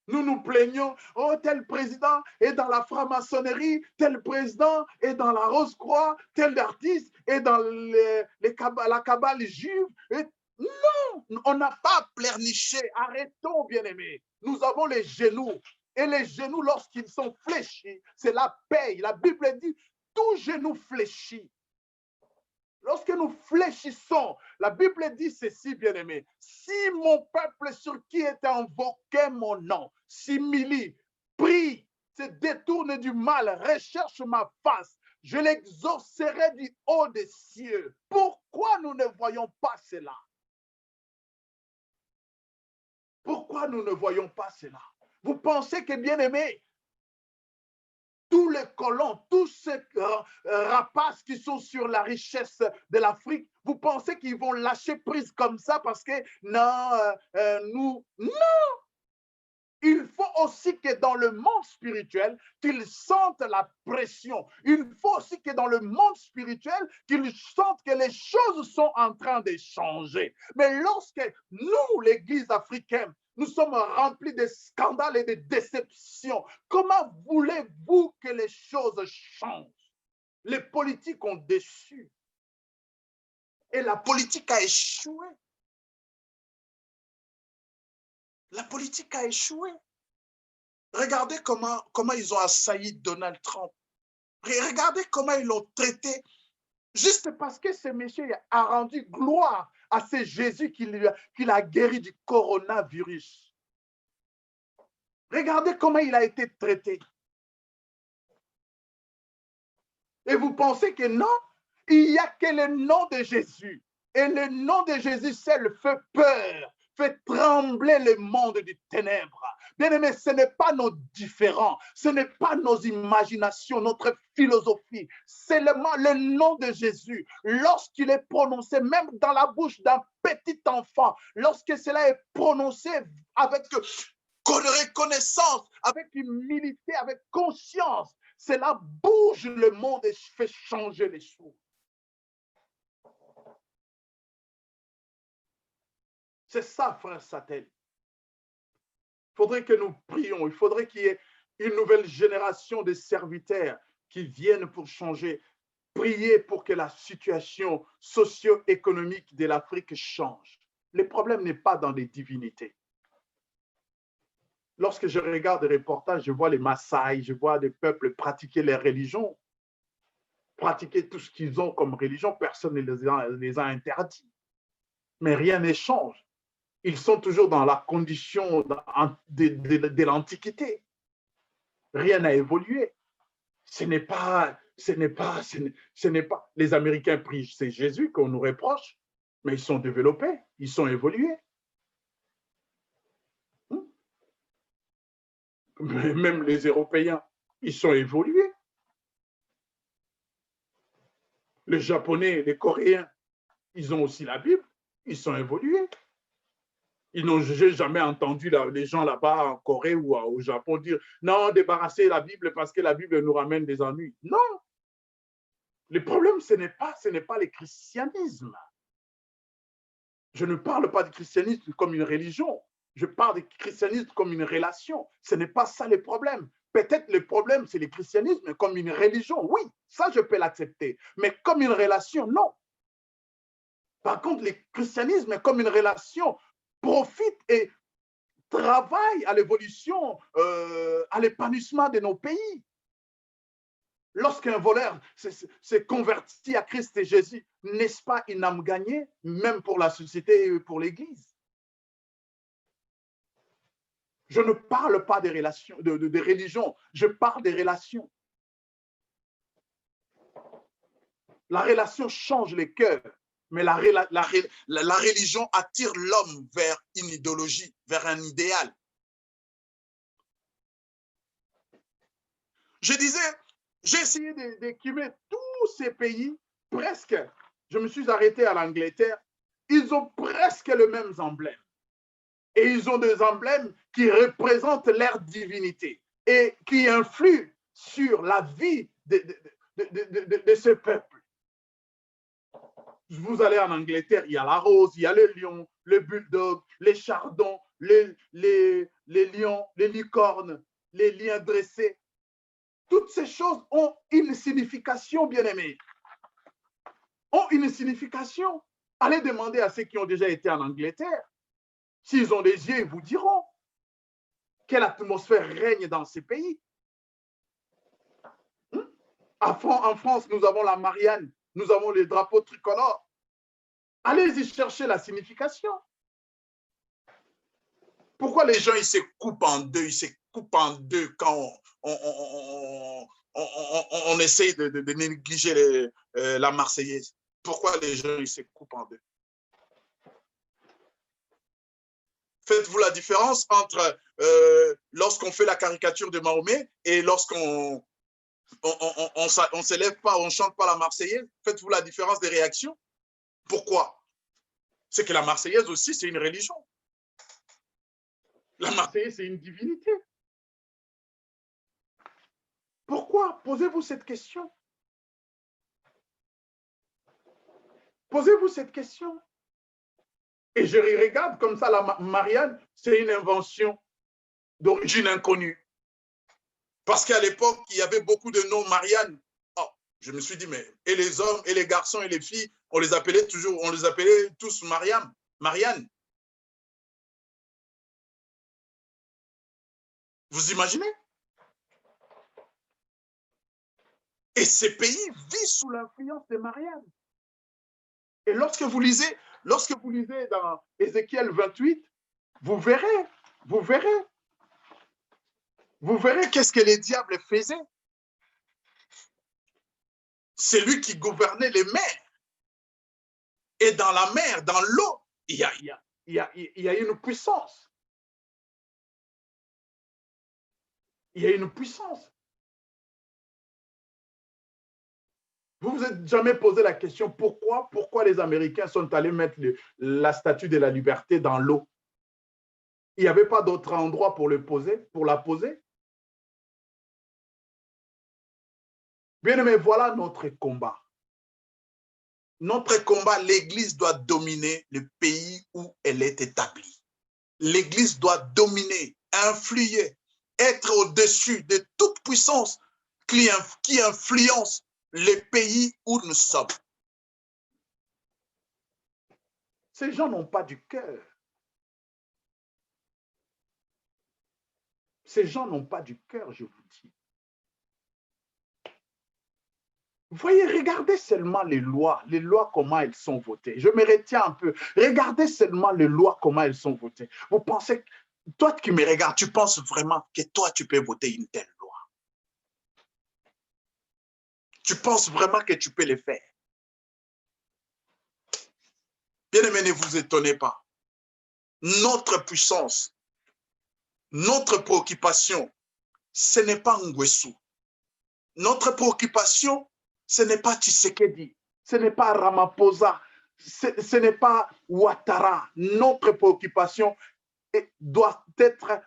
S1: Nous nous plaignons, oh, tel président est dans la franc-maçonnerie, tel président est dans la Rose-Croix, tel artiste est dans la cabale juive. Et non, on n'a pas pleurniché. Arrêtons, bien-aimés. Nous avons les genoux. Et les genoux, lorsqu'ils sont fléchis, c'est la paix. La Bible dit, tout genou fléchit. Lorsque nous fléchissons, la Bible dit ceci, bien-aimé. Si mon peuple sur qui est invoqué mon nom s'humilie, prie, se détourne du mal, recherche ma face, je l'exaucerai du haut des cieux. Pourquoi nous ne voyons pas cela? Pourquoi nous ne voyons pas cela? Vous pensez que, bien-aimé, tous les colons, tous ces rapaces qui sont sur la richesse de l'Afrique, vous pensez qu'ils vont lâcher prise comme ça parce que non, non! Il faut aussi que dans le monde spirituel, qu'ils sentent la pression. Il faut aussi que dans le monde spirituel, qu'ils sentent que les choses sont en train de changer. Mais lorsque nous, l'Église africaine, nous sommes remplis de scandales et de déceptions, comment voulez-vous que les choses changent? Les politiques ont déçu. Et la politique a échoué. La politique a échoué. Regardez comment ils ont assailli Donald Trump. Regardez comment ils l'ont traité. Juste parce que ce monsieur a rendu gloire à ce Jésus qui l'a guéri du coronavirus. Regardez comment il a été traité. Et vous pensez que non, il n'y a que le nom de Jésus. Et le nom de Jésus seul fait peur, fait trembler le monde du ténèbre. Bien-aimés, ce n'est pas nos différends, ce n'est pas nos imaginations, notre philosophie. C'est le nom de Jésus. Lorsqu'il est prononcé, même dans la bouche d'un petit enfant, lorsque cela est prononcé avec reconnaissance, avec humilité, avec conscience, cela bouge le monde et fait changer les choses. C'est ça, frère Satel. Il faudrait que nous prions, il faudrait qu'il y ait une nouvelle génération de serviteurs qui viennent pour changer. Prier pour que la situation socio-économique de l'Afrique change. Le problème n'est pas dans les divinités. Lorsque je regarde des reportages, je vois les Maasai, je vois des peuples pratiquer les religions, pratiquer tout ce qu'ils ont comme religion, personne ne les a interdits. Mais rien n'échange. Ils sont toujours dans la condition de l'Antiquité. Rien n'a évolué. Ce n'est pas, les Américains prient, c'est Jésus qu'on nous reproche, mais ils sont développés, ils sont évolués. Même les Européens, ils sont évolués. Les Japonais, les Coréens, ils ont aussi la Bible, ils sont évolués. Ils n'ont jamais entendu les gens là-bas en Corée ou au Japon dire non, débarrasser la Bible parce que la Bible nous ramène des ennuis. Non, le problème, ce n'est pas le christianisme. Je ne parle pas du christianisme comme une religion. Je parle du christianisme comme une relation. Ce n'est pas ça le problème. Peut-être le problème, c'est le christianisme comme une religion. Oui, ça, je peux l'accepter. Mais comme une relation, non. Par contre, le christianisme comme une relation profite et travaille à l'évolution, à l'épanouissement de nos pays. Lorsqu'un voleur s'est converti à Christ et Jésus, n'est-ce pas une âme gagnée, même pour la société et pour l'Église? Je ne parle pas des relations, des religions, je parle des relations. La relation change les cœurs, mais la religion attire l'homme vers une idéologie, vers un idéal. Je disais, j'ai essayé d'équiper tous ces pays, presque. Je me suis arrêté à l'Angleterre. Ils ont presque les mêmes emblèmes. Et ils ont des emblèmes qui représentent leur divinité et qui influent sur la vie de ce peuple. Vous allez en Angleterre, il y a la rose, il y a le lion, le bulldog, les chardons, les lions, les licornes, les liens dressés. Toutes ces choses ont une signification, bien-aimés. Ont une signification. Allez demander à ceux qui ont déjà été en Angleterre. S'ils ont des yeux, ils vous diront quelle atmosphère règne dans ces pays. En France, nous avons la Marianne, nous avons les drapeaux tricolores. Allez-y chercher la signification. Pourquoi les gens ils se coupent en deux, ils se coupent en deux quand on essaye de négliger la Marseillaise? Pourquoi les gens ils se coupent en deux? Faites-vous la différence entre lorsqu'on fait la caricature de Mahomet et lorsqu'on on s'élève pas, on chante pas la Marseillaise? Faites-vous la différence des réactions? Pourquoi? C'est que la Marseillaise aussi, c'est une religion. La Marseillaise, c'est une divinité. Pourquoi? Posez-vous cette question. Posez-vous cette question. Et je regarde comme ça, la Marianne, c'est une invention d'origine inconnue. Parce qu'à l'époque, il y avait beaucoup de noms Marianne. Oh, je me suis dit, mais et les hommes, et les garçons, et les filles, on les appelait tous Mariam, Marianne. Vous imaginez? Et ces pays vivent sous l'influence de Marianne. Et lorsque vous lisez dans Ézéchiel 28, vous verrez qu'est-ce que les diables faisaient. C'est lui qui gouvernait les mers. Et dans la mer, dans l'eau, il y a une puissance. Il y a une puissance. Vous vous êtes jamais posé la question pourquoi les Américains sont allés mettre la statue de la liberté dans l'eau? Il n'y avait pas d'autre endroit pour la poser. Bien aimé, voilà notre combat. Notre combat, l'Église doit dominer le pays où elle est établie. L'Église doit dominer, influer, être au-dessus de toute puissance qui influence les pays où nous sommes. Ces gens n'ont pas du cœur. Ces gens n'ont pas du cœur, je vous dis. Vous voyez, regardez seulement les lois, comment elles sont votées. Je me retiens un peu. Regardez seulement les lois, comment elles sont votées. Vous pensez, toi qui me regardes, tu penses vraiment que toi, tu peux voter une telle loi? Tu penses vraiment que tu peux le faire? Bien-aimés, ne vous étonnez pas. Notre puissance, notre préoccupation, ce n'est pas Nguesso. Notre préoccupation, ce n'est pas Tshisekedi, ce n'est pas Ramaphosa, ce n'est pas Ouattara. Notre préoccupation doit être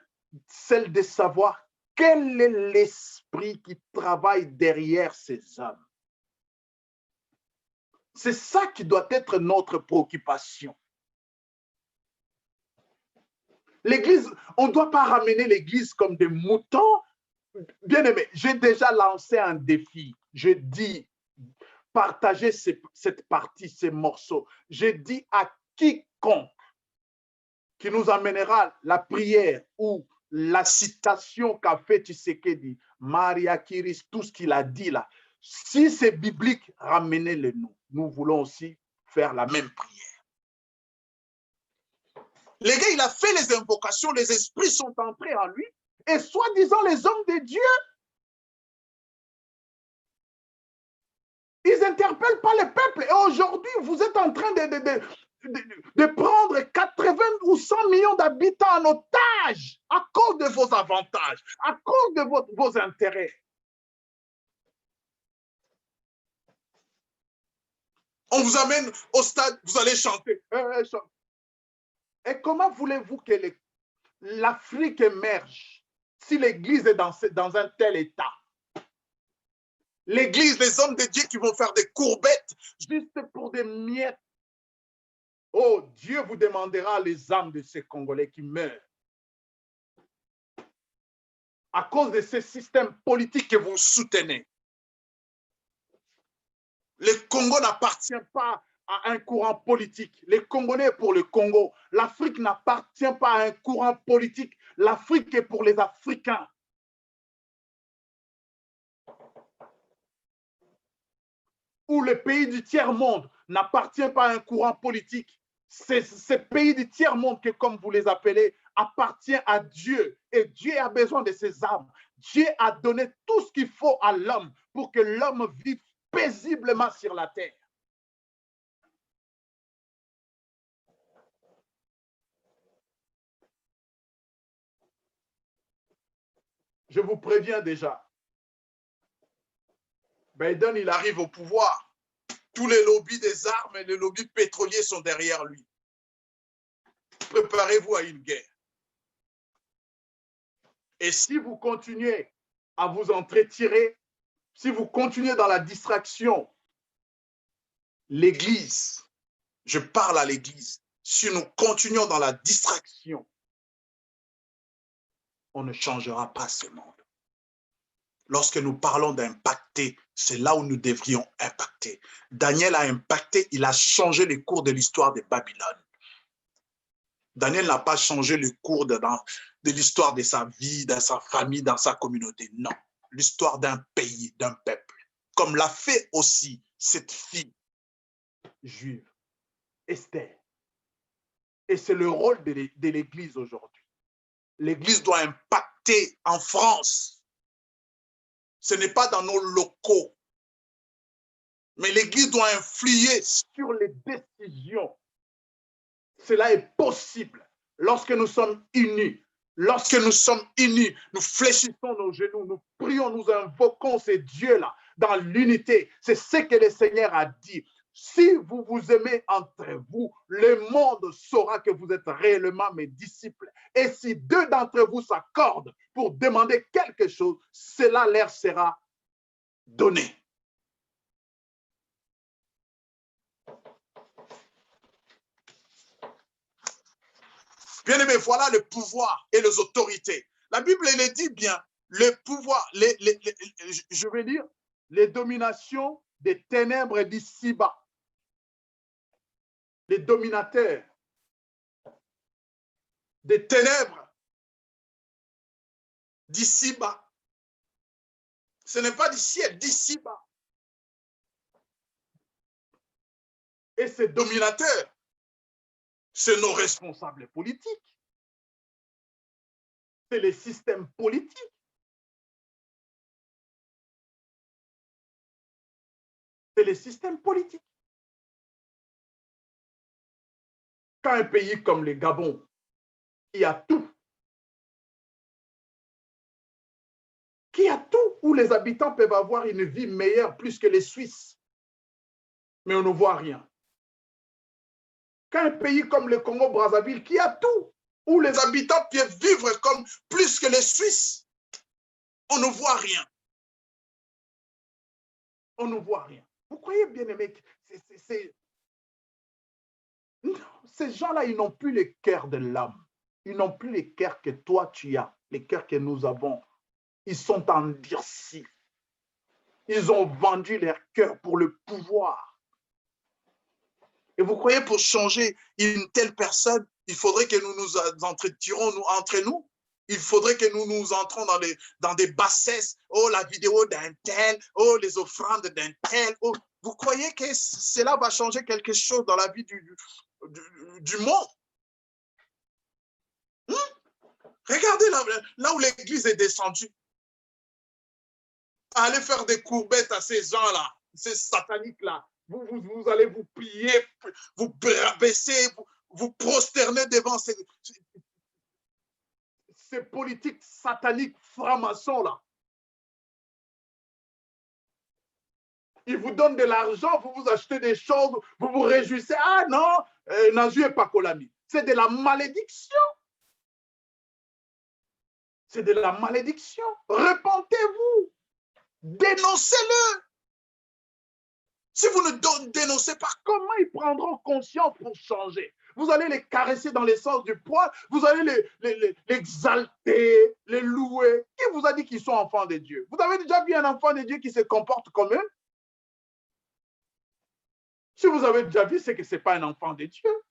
S1: celle de savoir quel est l'esprit qui travaille derrière ces hommes. C'est ça qui doit être notre préoccupation. L'Église, on ne doit pas ramener l'Église comme des moutons. Bien aimé, j'ai déjà lancé un défi. Je dis, partagez cette partie, ces morceaux. Je dis à quiconque qui nous amènera la prière ou la citation qu'a fait Tshisekedi, Maria Kiris, tout ce qu'il a dit là. Si c'est biblique, ramenez-le nous. Nous voulons aussi faire la même prière. Les gars, il a fait les invocations, les esprits sont entrés en lui, et soi-disant les hommes de Dieu, ils n'interpellent pas le peuple. Et aujourd'hui, vous êtes en train de prendre 80 ou 100 millions d'habitants en otage à cause de vos avantages, à cause de vos intérêts. On vous amène au stade, vous allez chanter. Et comment voulez-vous que l'Afrique émerge si l'Église est dans un tel état? L'Église, les hommes de Dieu qui vont faire des courbettes juste pour des miettes. Oh, Dieu vous demandera les âmes de ces Congolais qui meurent à cause de ce système politique que vous soutenez. Le Congo n'appartient pas à un courant politique. Les Congolais pour le Congo. L'Afrique n'appartient pas à un courant politique. L'Afrique est pour les Africains. Ou le pays du tiers-monde n'appartient pas à un courant politique. C'est ce pays du tiers-monde que, comme vous les appelez, appartient à Dieu. Et Dieu a besoin de ses âmes. Dieu a donné tout ce qu'il faut à l'homme pour que l'homme vive paisiblement sur la terre. Je vous préviens déjà. Biden, il arrive au pouvoir. Tous les lobbies des armes et les lobbies pétroliers sont derrière lui. Préparez-vous à une guerre. Et si vous continuez à vous entretirer, si vous continuez dans la distraction, l'Église, je parle à l'Église, si nous continuons dans la distraction, on ne changera pas ce monde. Lorsque nous parlons d'impacter, c'est là où nous devrions impacter. Daniel a impacté, il a changé le cours de l'histoire de Babylone. Daniel n'a pas changé le cours de l'histoire de sa vie, de sa famille, dans sa communauté. Non, l'histoire d'un pays, d'un peuple. Comme l'a fait aussi cette fille juive, Esther. Et c'est le rôle de l'Église aujourd'hui. L'Église doit impacter en France. Ce n'est pas dans nos locaux. Mais l'Église doit influer sur les décisions. Cela est possible lorsque nous sommes unis. Lorsque nous sommes unis, nous fléchissons nos genoux, nous prions, nous invoquons ces dieux-là dans l'unité. C'est ce que le Seigneur a dit. Si vous vous aimez entre vous, le monde saura que vous êtes réellement mes disciples. Et si deux d'entre vous s'accordent pour demander quelque chose, cela leur sera donné. Bien-aimés, voilà le pouvoir et les autorités. La Bible le dit bien, le pouvoir, je veux dire, les dominations des ténèbres d'ici-bas. Les dominateurs des ténèbres d'ici-bas. Ce n'est pas du ciel, d'ici-bas. Et ces dominateurs, c'est nos responsables politiques. C'est les systèmes politiques. C'est les systèmes politiques. Quand un pays comme le Gabon, qui a tout, où les habitants peuvent avoir une vie meilleure plus que les Suisses, mais on ne voit rien. Quand un pays comme le Congo-Brazzaville, qui a tout, où les habitants peuvent vivre comme plus que les Suisses, on ne voit rien. On ne voit rien. Vous croyez, bien aimé, non, ces gens-là, ils n'ont plus le cœur de l'âme. Ils n'ont plus le cœur que toi, tu as, le cœur que nous avons. Ils sont endurcis. Ils ont vendu leur cœur pour le pouvoir. Et vous croyez, pour changer une telle personne, il faudrait que nous nous entretenions entre nous? Il faudrait que nous nous entrons dans des bassesses. Oh, la vidéo d'un tel. Oh, les offrandes d'un tel. Oh, vous croyez que cela va changer quelque chose dans la vie du monde? Regardez là où l'Église est descendue. Allez faire des courbettes à ces gens-là, ces sataniques-là. Vous allez vous plier, vous baisser, vous prosterner devant ces politiques sataniques francs-maçons-là. Ils vous donnent de l'argent, vous vous achetez des choses, vous vous réjouissez. Ah non, Nazu et Pakolami. C'est de la malédiction. C'est de la malédiction. Repentez-vous. Dénoncez-le. Si vous ne dénoncez pas, comment ils prendront conscience pour changer? Vous allez les caresser dans les sens du poil, vous allez les exalter, les louer. Qui vous a dit qu'ils sont enfants de Dieu? Vous avez déjà vu un enfant de Dieu qui se comporte comme eux? Si vous avez déjà vu, c'est que ce n'est pas un enfant de Dieu.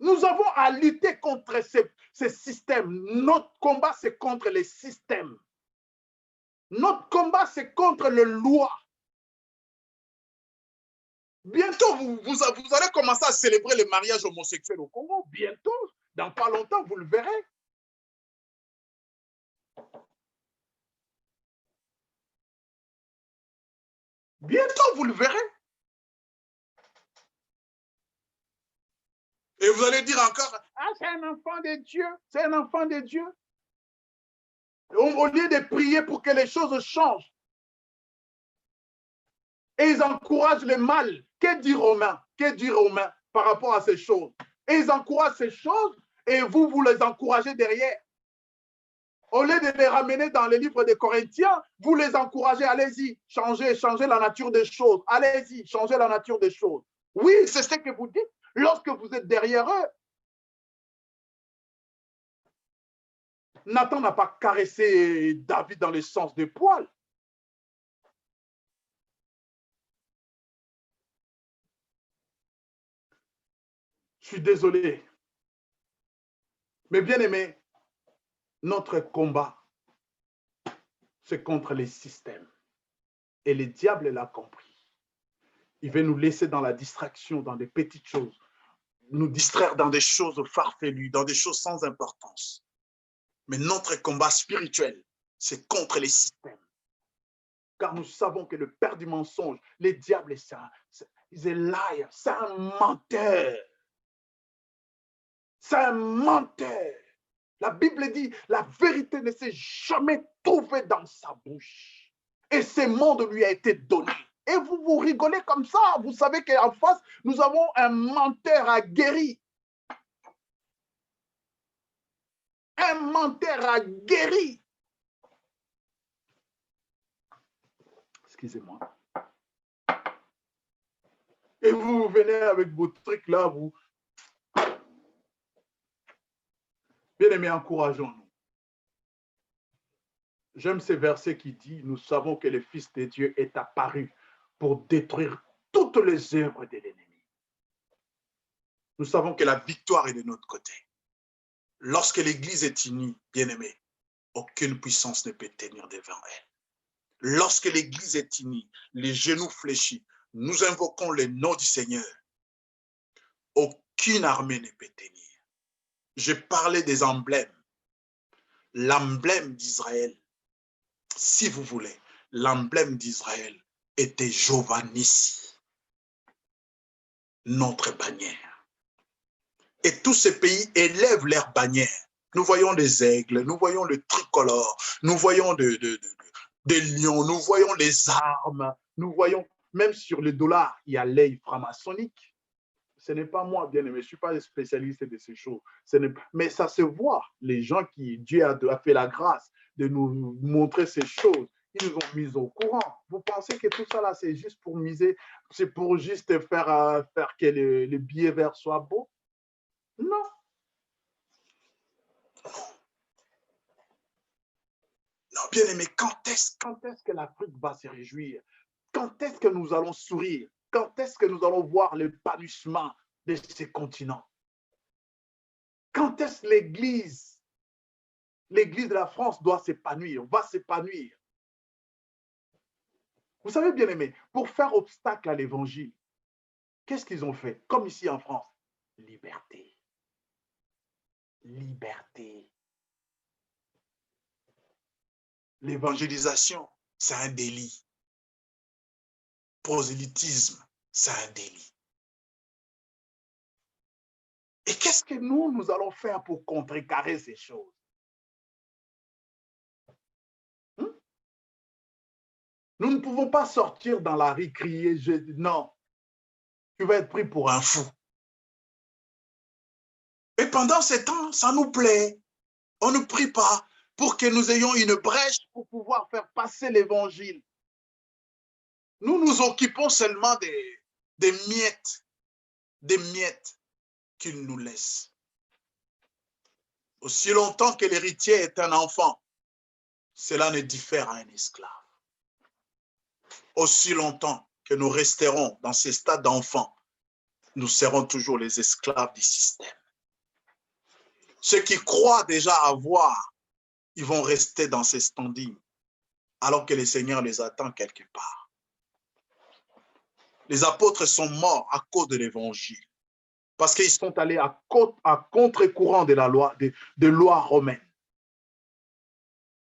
S1: Nous avons à lutter contre ces systèmes. Notre combat, c'est contre les systèmes. Notre combat, c'est contre les lois. Bientôt, vous allez commencer à célébrer le mariage homosexuel au Congo. Bientôt, dans pas longtemps, vous le verrez. Bientôt, vous le verrez. Et vous allez dire encore, ah, c'est un enfant de Dieu, c'est un enfant de Dieu. Au lieu de prier pour que les choses changent, et ils encouragent le mal. Que dit Romain? Que dit Romain par rapport à ces choses? Et ils encouragent ces choses et vous les encouragez derrière. Au lieu de les ramener dans les livres des Corinthiens, vous les encouragez, allez-y, changez la nature des choses. Allez-y, changez la nature des choses. Oui, c'est ce que vous dites lorsque vous êtes derrière eux. Nathan n'a pas caressé David dans le sens des poils. Je suis désolé. Mais bien aimé, notre combat, c'est contre les systèmes. Et le diable l'a compris. Il veut nous laisser dans la distraction, dans des petites choses, nous distraire dans des choses farfelues, dans des choses sans importance. Mais notre combat spirituel, c'est contre les systèmes. Car nous savons que le père du mensonge, le diable, c'est un menteur. C'est un menteur. La Bible dit, la vérité ne s'est jamais trouvée dans sa bouche. Et ce monde lui a été donné. Et vous rigolez comme ça. Vous savez qu'en face, nous avons un menteur aguerri. Un menteur aguerri. Excusez-moi. Et vous venez avec vos trucs là, vous. Bien-aimés, encourageons-nous. J'aime ce verset qui dit, nous savons que le Fils de Dieu est apparu pour détruire toutes les œuvres de l'ennemi. Nous savons que la victoire est de notre côté. Lorsque l'Église est unie, bien-aimé, aucune puissance ne peut tenir devant elle. Lorsque l'Église est unie, les genoux fléchis, nous invoquons le nom du Seigneur. Aucune armée ne peut tenir. Je parlais des emblèmes. L'emblème d'Israël, si vous voulez, l'emblème d'Israël était Jovanissi, notre bannière. Et tous ces pays élèvent leur bannière. Nous voyons des aigles, nous voyons le tricolore, nous voyons des lions, nous voyons les armes, nous voyons, même sur le dollar, il y a l'œil franc-maçonnique. Ce n'est pas moi, bien-aimé, je ne suis pas spécialiste de ces choses. Mais ça se voit, les gens qui, Dieu a fait la grâce de nous montrer ces choses, ils nous ont mis au courant. Vous pensez que tout ça, là, c'est juste pour miser, c'est pour juste faire que le billet vert soit beau? Non. Non, bien-aimé, quand est-ce que l'Afrique va se réjouir? Quand est-ce que nous allons sourire? Quand est-ce que nous allons voir l'épanouissement de ces continents? Quand est-ce que l'Église de la France doit s'épanouir, va s'épanouir? Vous savez, bien aimé, pour faire obstacle à l'évangile, qu'est-ce qu'ils ont fait? Comme ici en France, liberté. Liberté. L'évangélisation, c'est un délit. Prosélytisme, c'est un délit. Et qu'est-ce que nous allons faire pour contrecarrer ces choses? Nous ne pouvons pas sortir dans la rue, crier, non, tu vas être pris pour un fou. Et pendant ce temps, ça nous plaît. On ne prie pas pour que nous ayons une brèche pour pouvoir faire passer l'évangile. Nous nous occupons seulement des miettes qu'il nous laisse. Aussi longtemps que l'héritier est un enfant, cela ne diffère à un esclave. Aussi longtemps que nous resterons dans ces stades d'enfants, nous serons toujours les esclaves du système. Ceux qui croient déjà avoir, ils vont rester dans ces standings, alors que le Seigneur les attend quelque part. Les apôtres sont morts à cause de l'évangile, parce qu'ils sont allés à contre-courant de la loi, de loi romaine.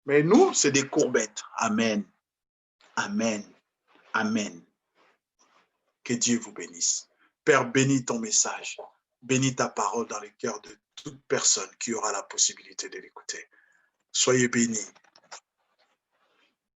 S1: Mais nous, c'est des courbettes. Amen. Amen. Amen. Que Dieu vous bénisse. Père, bénis ton message. Bénis ta parole dans le cœur de toute personne qui aura la possibilité de l'écouter. Soyez bénis.